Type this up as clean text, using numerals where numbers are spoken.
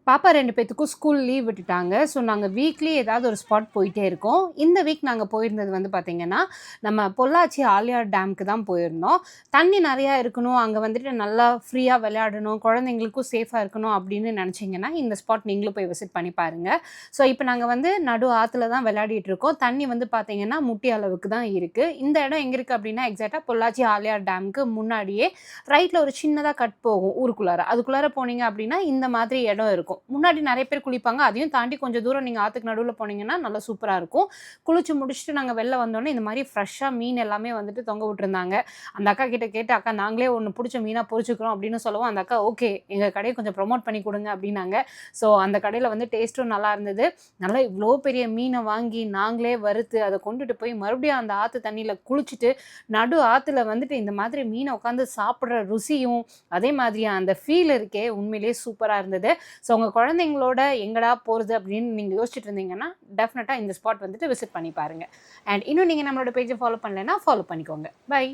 பாப்பா 2 பேத்துக்கும் school leave விட்டுட்டாங்க. ஸோ, நாங்க வீக்லி ஏதாவது ஒரு ஸ்பாட் போயிட்டே இருக்கோம். இந்த வீக் நாங்க போயிருந்தது வந்து பார்த்தீங்கன்னா, நம்ம பொள்ளாச்சி ஆழியார் டேம்க்கு தான் போயிருந்தோம். தண்ணி நெறையா இருக்கணும், அங்க வந்துட்டு நல்லா ஃப்ரீயா விளையாடணும், குழந்தைங்களுக்கும் சேஃபா இருக்கணும் அப்படின்னு நெனச்சீங்கன்னா, இந்த ஸ்பாட் நீங்களும் போய் விசிட் பண்ணி பாருங்க. ஸோ, இப்ப நாங்க வந்து நடு ஆத்துல தான் விளையாடிட்டு இருக்கோம். தண்ணி வந்து பார்த்தீங்கன்னா, முட்டி அளவுக்கு தான் இருக்கு. இந்த இடம் எங்க இருக்கு அப்படின்னா, எக்ஸாக்ட்டா பொள்ளாச்சி ஆழியார் டேம்க்கு முன்னாடியே ரைட்ல ஒரு சின்னதா கட் போகும் ஊருக்குள்ளார. அதுக்குள்ளார போனீங்க அப்படின்னா, இந்த மாதிரி இடம் இருக்கும். முன்னாடி நெறைய பேர் குளிப்பாங்க. அதையும் தாண்டி கொஞ்சம் தூரம் நீங்க ஆத்துக்கு நடுவுல போனீங்கன்னா, நல்லா சூப்பரா இருக்கும். குளிச்சு முடிச்சுட்டு நாங்க வெளில வந்தோனே, இந்த மாரி ஃப்ரெஷ்ஷா மீன் எல்லாமே வந்துட்டு தொங்க விட்டுருந்தாங்க. அந்த அக்கா கிட்ட கேட்டு, "அக்கா நாங்களே ஒண்ணு புடிச்ச மீனா பொரிச்சுக்கிறோம்" அப்படின்னு சொல்லவும், அந்த அக்கா, "ஓகே, எங்க கடைய கொஞ்சம் ப்ரமோட் பண்ணி குடுங்க" அப்படின்னாங்க. ஸோ, அந்த கடையில வந்து டேஸ்ட்டும் நல்லா இருந்தது. நல்லா இவ்ளோ பெரிய மீன வாங்கி, நாங்களே வறுத்து, அத கொண்டுட்டு போய் மறுபடியும் அந்த ஆத்து தண்ணீல குளிச்சுட்டு, நடு ஆத்துல வந்துட்டு இந்த மாதிரி மீன உட்காந்து சாப்பிடுற ருசியும், அதே மாதிரி அந்த ஃபீல் இருக்கே, உண்மையிலேயே சூப்பரா இருந்தது. ஸோ, உங்க குழந்தைங்களோட எங்கடா போறது அப்படின்னு நீங்க யோசிச்சுட்டு இருந்தீங்கன்னா, டெஃபினட்டா இந்த ஸ்பாட் வந்துட்டு விசிட் பண்ணி பாருங்க. அண்ட் இன்னும் நீங்க நம்மளோட பேஜ ஃபாலோ பண்ணலன்னா, ஃபாலோ பண்ணிக்கோங்க. பை.